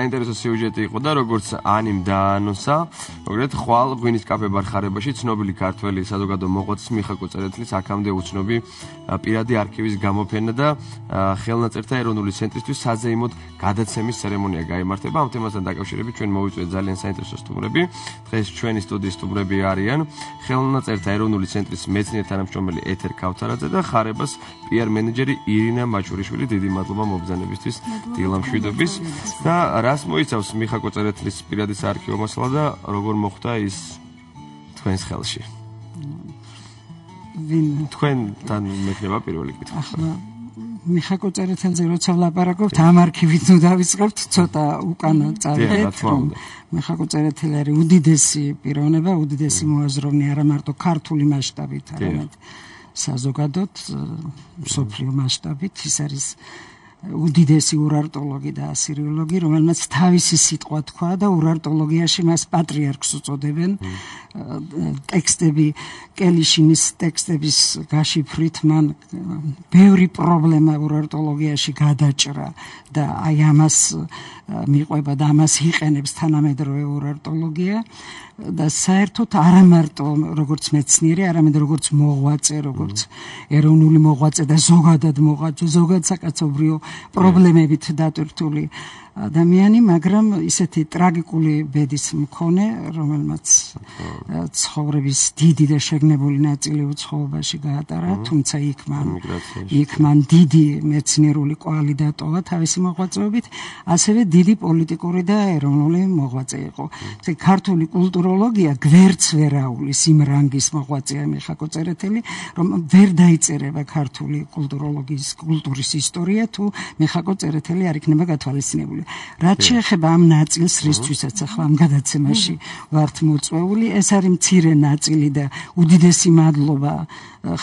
საინტერესო სიუჟეტი იყო და როგორც ანიმ დაანონსა, როგორც ხვალ ღვინის კაფე ბარხარებაში ცნობილი ქართველი საზოგადო მოღვაწის მიხა კოწერეთლის აქამდე უცნობი პირადი არქივის გამოფენა და ხელნაწერთა ეროვნული ცენტრისთვის საზეიმოდ გადაცემის ცერემონია გაიმართება. ამ თემასთან დაკავშირებით ჩვენ მოვიწვიეთ ძალიან საინტერესო სტუმრები. დღეს ჩვენი სტუდიის სტუმრები არიან ხელნაწერთა ეროვნული ცენტრის მეცნიერ თანამშრომელი ეთერ ქავთარაძე და ხარებას PR მენეჯერი ირინა მაჭურიშვილი. დიდი მადლობა მობრძანებისთვის დილა მშვიდობის და რას მოიცავს მიხა კოწერეთლის პირადი საარქივო მასალა და როგორ მოხდა ის თქვენს ხელში? თქვენთან მექნება პირველი კითხვა. მიხა კოწერეთელზე როცა ვლაპარაკობთ, ამ არქივით ნუ დავიწყებთ, ცოტა უკანა წავიდეთ. მიხა კოწერეთელი არის უდიდესი პიროვნება, უდიდესი მოაზროვნე არა მარტო ქართული მასშტაბით, არამედ საზოგადოდ, მსოფლიო მასშტაბით. ის არის უდიდესი ურარტოლოგი და ასირიოლოგი, რომელმაც თავისი სიტყვა თქვა და ურარტოლოგიაში მას პატრიარქს უწოდებენ. ტექსტები, კელიშინის ტექსტების გაშიფრით მან ბევრი პრობლემა ურარტოლოგიაში გადაჭრა და აი ამას მიყვება და ამას იყენებს თანამედროვე ურარტოლოგია. და საერთოდ არა მარტო როგორც მეცნიერი, არამედ როგორც მოღვაწე, როგორც ეროვნული მოღვაწე და ზოგადად მოღვაწე, ზოგად საკაცობრიო პრობლემებით დატვირთული ადამიანი, მაგრამ ისეთი ტრაგიკული ბედის მქონე, რომელმაც ცხოვრების დიდი და შეგნებული ნაწილი უცხოობაში გაატარა, თუმცა იქ მან დიდი მეცნიერული კვალი დატოვა თავისი მოღვაწეობით, ასევე დიდი პოლიტიკური და ეროვნული მოღვაწე იყო. ქართული კულტუროლოგია გვერდს ვერ აულის იმ რანგის მოღვაწეა მიხა კოწერეთელი, რომ ვერ დაიწერება ქართული კულტუროლოგიის კულტურის ისტორია თუ მიხა კოწერეთელი არ იქნება გათვალისწინებული. რაც შეეხება ამ ნაწილს, რისთვისაც ახლა ამ გადაცემაში ვართ მოწვეული, ეს არის მცირე ნაწილი და უდიდესი მადლობა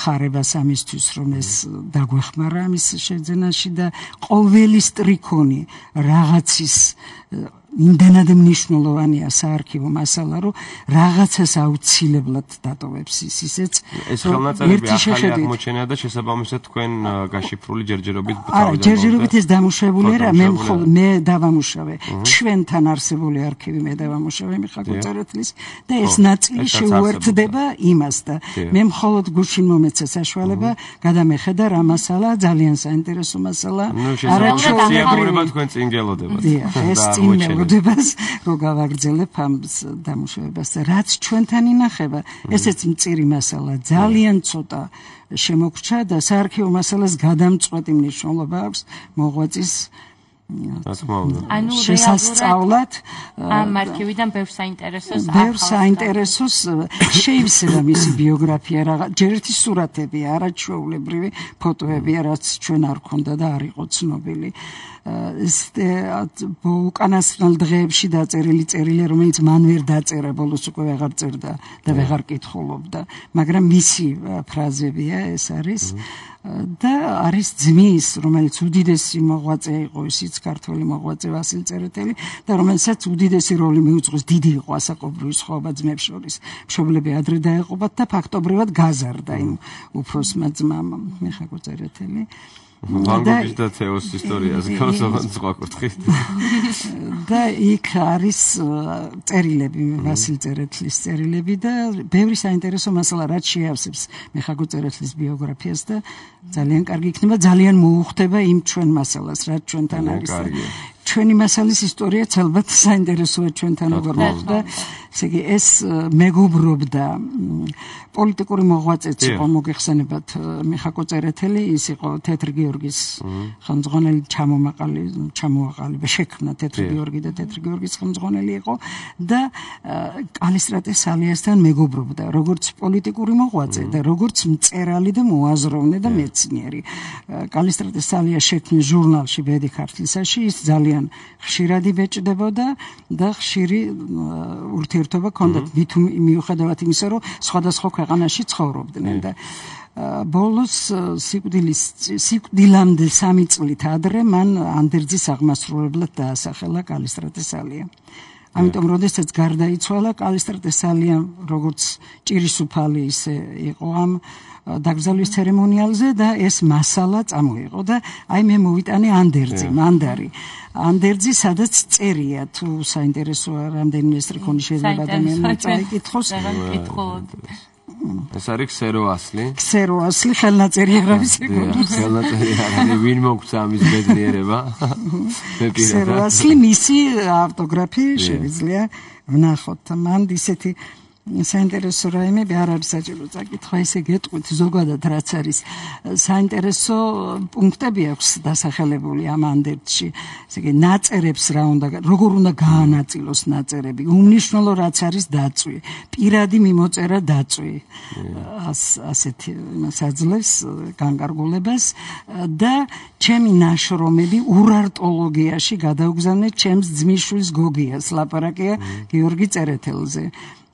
ხარებას ამისთვის, რომ ეს დაგვეხმარა ამის შეძენაში და ყოველი სტრიქონი რაღაცის იმდენად მნიშვნელოვანია საარქივო მასალა, რომ რაღაცას აუცილებლად დატოვებს ისეც. ეს ხელნაწერები ახალი აღმოჩენაა და შესაბამისად თქვენ გაშიფრული ჯერჯერობით არა, ჯერჯერობით ეს დამუშავებული არა, მე დავამუშავე. ჩვენთან არსებული არქივი მე დავამუშავე მიხა კოწერეთლის და ეს ნაწილი შეუერთდება იმას და მე მხოლოდ გუშინ მომეცა საშუალება გადამეხედა რა მასალა, ძალიან საინტერესო მასალა. არაჩვეულებრივი თქვენ წინ გელოდებათ. ეს წინ რო გავაგრძელებ ამ დამუშავებას და რაც ჩვენთან ინახება, ესეც მწირი მასალა, ძალიან ცოტა შემოგრჩა და საარქივო მასალას გადამწყვეტი მნიშვნელობა აქვს მოღვაწის შესასწავლად. ამ არქივიდან ბევრ საინტერესოს შეივსება მისი ბიოგრაფია, ჯერ ერთი სურათებია, არაჩვეულებრივი ფოტოებია, რაც ჩვენ არ ქონდა და არ იყო ცნობილი. უკანასკნელ დღეებში დაწერილი წერილია, რომელიც მან ვერ დაწერა, ბოლოს უკვე ვეღარ წერდა და ვეღარ კითხულობდა, მაგრამ მისი ფრაზებია ეს არის. და არის ძმის, რომელიც უდიდესი მოღვაწე იყო, ისიც ქართველი მოღვაწე ვასილ წერეთელი და რომელსაც უდიდესი როლი მიუძღვის, დიდი იყო ასაკობრივი სხვაობა ძმებს შორის. მშობლები ადრე დაეყობათ და ფაქტობრივად გაზარდა იმ უფროსმა ძმამ მიხა კოწერეთელი. ვანგოგის და თეოს ისტორიას გავსვათ სხვა კუთხით. და იქ არის წერილები, ვასილ წერეთლის წერილები და ბევრი საინტერესო მასალა, რაც შეავსებს მიხა კოწერეთლის ბიოგრაფიას და ძალიან კარგი იქნება, ძალიან მოუხდება იმ ჩვენ მასალას, რაც ჩვენთან არის. ჩვენი მასალის ისტორია ალბათ საინტერესოა ჩვენთან როგორ მოხდა. ესე იგი ეს მეგობრობდა პოლიტიკური მოღვაწეც იყო, მოგეხსენებათ მიხა კოწერეთელი, ის იყო თეთრი გიორგის ხელმძღვანელი, ჩამოაყალიბა შექმნა თეთრი გიორგი და თეთრი გიორგის ხელმძღვანელი იყო და კალისტრატე სალიასთან მეგობრობდა, როგორც პოლიტიკური მოღვაწე და როგორც მწერალი და მოაზროვნე და მეცნიერი. კალისტრატე სალია შექმნილ ჟურნალში ბედი ქართლისაში ის ძალიან ხშირად იბეჭდებოდა და ხშირი ურთიერთობა ჰქონდათ მიუხედავად იმისა, რომ სხვადასხვა ქვეყანაში ცხოვრობდნენ და ბოლოს სიკვდილამდე 3 წლით ადრე მან ანდერძის აღმასრულებლად დაასახელა კალისტრატე სალია. ამიტომ როდესაც გარდაიცვალა კალისტრატე სალია როგორც ჭირისუფალი ისე იყო ამ დაკრძალვის ცერემონიალზე და ეს მასალა წამოიღო და აი მე მოვიტანე მანდარი ანდერძი სადაც წერია თუ საინტერესოა რამდენიმე სტრიქონი შეიძლება ადამიანმა წაიკითხოს ეს არის ქსეროასლი ხელნაწერი აღარის ხელნაწერი არის ვინ მოგცა ამის ბედნიერება ქსეროასლი მისი ავტოგრაფი შეგვიძლია ვნახოთ მან ისეთი საინტერესო რაიმები არ არის საჭირო წაკითხვა ისე გეტყვით ზოგადად რაც არის საინტერესო პუნქტები აქვს დასახელებული ამ ანდერძში ესე იგი ნაწერებს როგორ უნდა გაანაწილოს ნაწერები უმნიშვნელო რაც არის დაწვი პირადი მიმოწერა დაწვი ასეთი საძლევს განკარგულებას და ჩემი ნაშრომები ურარტოლოგიაში გადაუგზავნე ჩემს ძმისშვილს გოგიას ლაპარაკია გიორგი წერეთელზე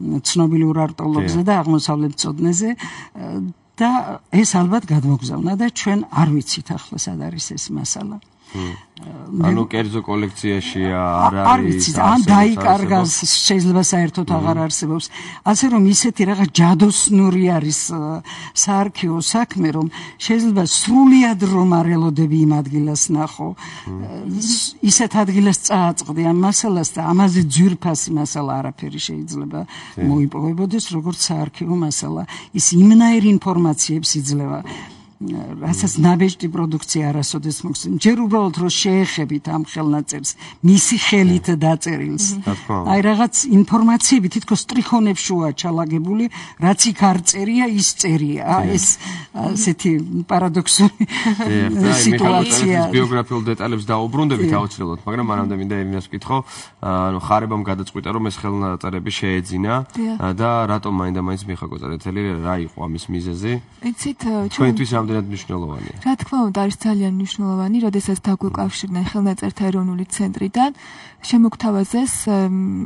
ცნობილი ურარტოლოგზე და აღმოსავლეთმცოდნეზე და ეს ალბათ გადმოგზავნა და ჩვენ არ ვიცით ახლა სად არის ეს მასალა. ანუ კერძო კოლექციაში არ არის ან დაიკარგა შეიძლება საერთოდ აღარ არსებობს ასე რომ ისეთი რაღაც ჯადოსნური არის საარქივო საქმე რომ შეიძლება სრულიად რომ არ ელოდები იმ ადგილას ნახო ისეთ ადგილას წააწყდი ამ მასალას და ამაზე ძვირფასი მასალა არაფერი შეიძლება მოიპოვებოდეს როგორც საარქივო მასალა ის იმნაირ ინფორმაციებს იძლევა რასაც ნაბეჭდი პროდუქცია არასოდეს მოხსენ. ჯერ უბრალოდ რომ შეეხებით ამ ხელნაწერს, მისი ხელით დაწერილს. აი რაღაც ინფორმაციები თითქოს სტრიქონებს შუა ჩალაგებული, რაც იქ არ წერია, ის წერია. ეს ასეთი პარადოქსული სიტუაცია. ბიოგრაფიულ დეტალებს დაუბრუნდებით აუცილებლად, მაგრამ მანამდე მინდა ერინას ვკითხო, ანუ ხარებამ გადაწყვიტა რომ ეს ხელნაწერები შეეძინა და რატომ მაინდა-მაინც მიხაკო წერეთელი რა იყო ამის მიზეზი? იცით, ჩვენთვის მნიშვნელოვანია. რა თქმა უნდა, არის ძალიან მნიშვნელოვანი, როდესაც დაგვეკავშირდნენ ხელნაწერთა ეროვნული ცენტრიდან, შემოგთავაზეს,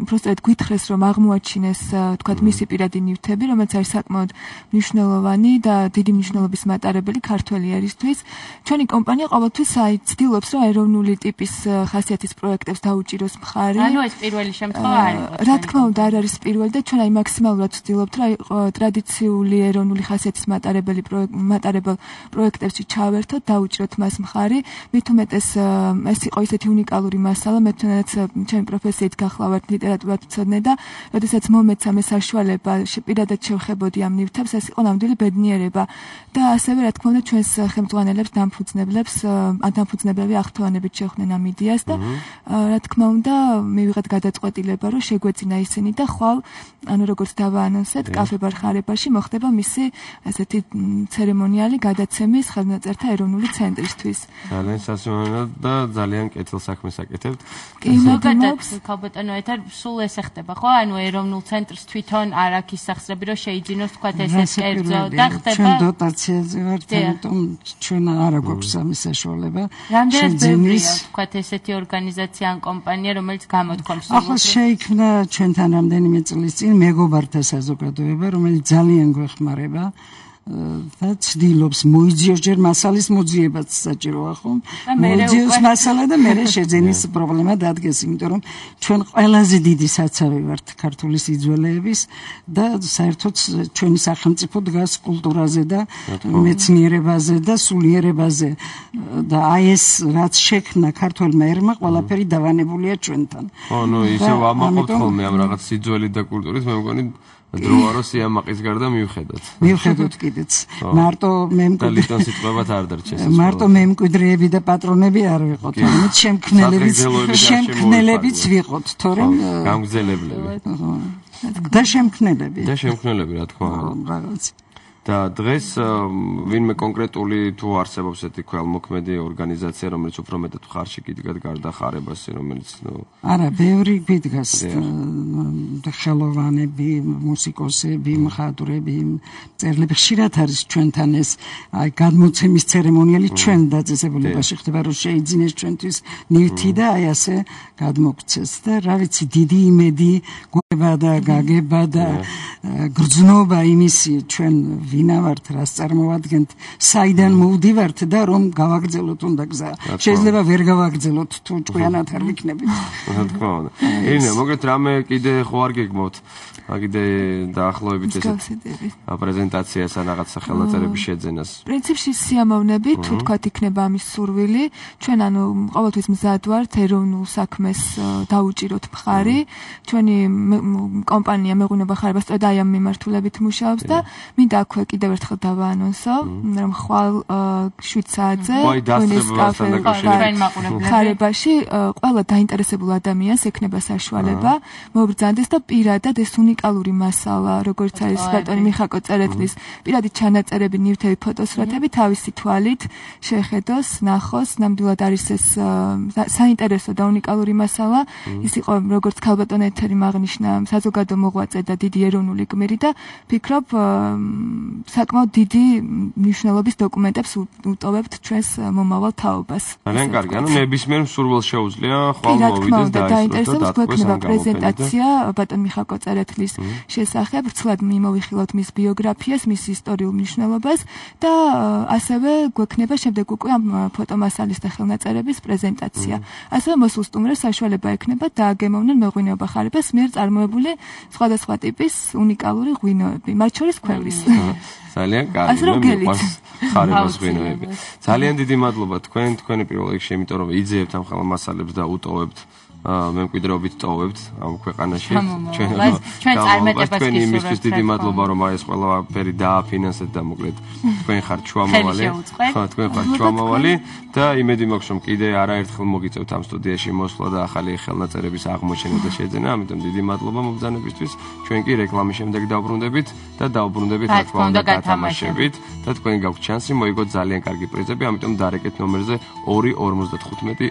უბრალოდ გითხრეს, რომ აღმოაჩინეს, თქვათ, მისი პირადი ნივთები, რომელიც არის საკმაოდ მნიშვნელოვანი და დიდი მნიშვნელობის მატარებელი ქართველი ერისთვის. ჩვენი კომპანია ყოველთვის ცდილობს, რომ ეროვნული ტიპის ხასიათის პროექტებს დაუჭიროს მხარი. ანუ ეს პირველი შემთხვევა არის. რა თქმა უნდა, არ არის პირველი და ჩვენ აი მაქსიმალურად ვცდილობთ, რომ ტრადიციული ეროვნული ხასიათის მატარებელ პროექტებში ჩავერთოთ, დაუჭიროთ მას მხარი. მით უმეტეს ეს იყო ისეთი უნიკალური მასალა, მე თუნდაც ჩემი პროფესიით გახლავართ ლიტერატურათმცოდნე და როდესაც მომეცა მე საშუალება პირადად შევხებოდი ამ ნივთებს, ეს იყო ნამდვილი ბედნიერება და ასევე რა თქმა უნდა ჩვენს ხელმძღვანელებს დამფუძნებლები ახთოვანებით შევხვდნენ ამ იდეას და რა თქმა უნდა მივიღეთ გადაწყვეტილება, რომ შეგვეძინა ისინი და ხვალ ანუ როგორც დავაანონსეთ, კაფე ბარ ხარებაში მოხდება მისი ესეთი ცერემონიალი გადაცემის ხელნაწერთა ეროვნული ცენტრისთვის. ძალიან სასიამოვნო და ძალიან კეთილ საქმეს აკეთებთ. ზოგადად ქალბატონო ეთერ სულ ეს ხდება ხო? ანუ ეროვნულ ცენტრს თვითონ არ აქვს ისახსრები რომ შეიძინოს თქვათ ეს კერძო და ხდება. ჩვენ დოტაციაზე ვართ, ამიტომ ჩვენ არ გვაქვს ამის საშუალება. რამდენად ბევრია თქვათ ესეთი ორგანიზაცია ან კომპანია რომელიც გამოთქვამს ახლა შეიქმნა ჩვენთან რამდენიმე წლის წინ მეგობართა საზოგადოება, რომელიც ძალიან გვეხმარება. და ცდილობს მოიძიოს ჯერ მასალის მოძიებაც საჭიროა ხომ მოიძიოს მასალა და მერე შეძენის პრობლემა დადგეს იმიტომ რომ ჩვენ ყველაზე დიდი საცავი ვართ ქართული სიძველეების და საერთოდ ჩვენი სახელმწიფო დგას კულტურაზე და მეცნიერებაზე და სულიერებაზე და აი ეს რაც შექმნა ქართველმა ერმა ყველაფერი დავანებულია ჩვენთან ნუ ისევ ამაყობთ ხოლმე ამ რაღაც სიძველით და კულტურით მე მგონი დროა რომ სიამაყის გარდა მივხედოთ კიდეც მარტო მარტო მემკვიდრეები და პატრონები არ ვიყოთ ამით შემქმნელებიც ვიყოთ თორემ გამგზელებლები და შემქმნელები რა თქმა უნდა და დღეს ვინმე კონკრეტული თუ არსებობს ესეთი ქველმოქმედი ორგანიზაცია რომელიც უფრო მეტად ხარში გიდგათ გარდა ხარებას რომელიც არა ბევრი გიდგას ხელოვანები მუსიკოსები მხატვრები მწერლები ხშირად არის ჩვენთან ეს აი გადმოცემის ცერემონიალი ჩვენ დაწესებულებაში ხდება რომ შეიძინეს ჩვენთვის ნივთი და აი ასე გადმოგცეს და რა ვიცი დიდი იმედი გვება და გაგება და გრძნობა იმისი ჩვენ ვინა ვართ, რას წარმოვადგენთ, საიდან მოვდივართ და რომ გავაგრძელოთ უნდა გზა. შეიძლება ვერ გავაგრძელოთ თუ ჭკვიანად არ ვიქნებით. რა თქმა უნდა. ირინა, მოგეთ რამე კიდე ხო არ გეგმოთ? კიდე დაახლოებით ესეთ პრეზენტაციას ან რაღაც სახელნაწერების შეძენას. პრინციპში სიამოვნები, თუ თქვათ იქნება ამის სურვილი, ჩვენ ანუ ყოველთვის მზად ვართ ეროვნულ საქმეს დაუჭიროთ მხარი. ჩვენი კომპანია მეღვინეობა ხარება სწორედ აი ამ მიმართულებით მუშაობს და მინდა აქვე კიდევ ერთხელ დავაანონსო, რომ ხვალ 7 საათზე ხარებაში ყველა დაინტერესებულ ადამიანს ექნება საშუალება მობრძანდეს და პირადად ეს უნიკალური მასალა, როგორც არის ბატონი მიხაკო წერეთლის პირადი ჩანაწერები, ნივთები, ფოტოსურათები თავისი თვალით შეხედოს, ნახოს, ნამდვილად არის ეს საინტერესო და უნიკალური მასალა. ის იყო როგორც ქალბატონ ეთერი აღნიშნა, საზოგადო მოღვაწე და დიდი ეროვნული გმირი და ფიქრობ საკმაოდ დიდი მნიშვნელობის დოკუმენტებს უტოვებთ ჩვენს მომავალ თაობას. ძალიან კარგი, ანუ ნებისმიერ მსურველს შეუძლია ხვალ მოვიდეს და დაინტერესებს გვექნება პრეზენტაცია ბატონ მიხაკო წერეთლის შესახებ, ვრცლად მიმოვიხილოთ მის ბიოგრაფიას, მის ისტორიულ მნიშვნელობას და ასევე გვექნება შემდეგ უკვე ამ ფოტომასალის და ხელნაწერების პრეზენტაცია. ასევე მოსულ სტუმრებს საშუალება ექნება დააგემოვნონ მეღვინეობა ხარებას მიერ წარმოებული სხვადასხვა ტიპის უნიკალური ღვინოები, მათ შორის ქვევრის. ძალიან კარგი, მე მიყვარს ხარებას ღვინოები. ძალიან დიდი მადლობა თქვენი პირველ რიგში, იმიტომ რომ იძიებთ ამ ხელმასალებს და უტოვებთ მემკვიდრეობით ტოვებთ ამ ქვეყანაში ჩვენ წარმატებას თქვენი იმისთვის დიდი მადლობა რომ აი ეს ყველაფერი დააფინანსეთ და მოკლედ თქვენ ხართ შუამავალი ხო თქვენ ხართ შუამავალი და იმედი მაქვს რომ კიდე არაერთხელ მოგიწევთ ამ სტუდიაში მოსვლა და ახალი ხელნაწერების აღმოჩენა და შეძენა ამიტომ დიდი მადლობა მობრძანებისთვის ჩვენ კი რეკლამის შემდეგ დავბრუნდებით და დავბრუნდებით რა თქმა უნდა გათამაშებით და თქვენ გაქვთ შანსი მოიგოთ ძალიან კარგი პრიზები ამიტომ დარეკეთ ნომერზე 255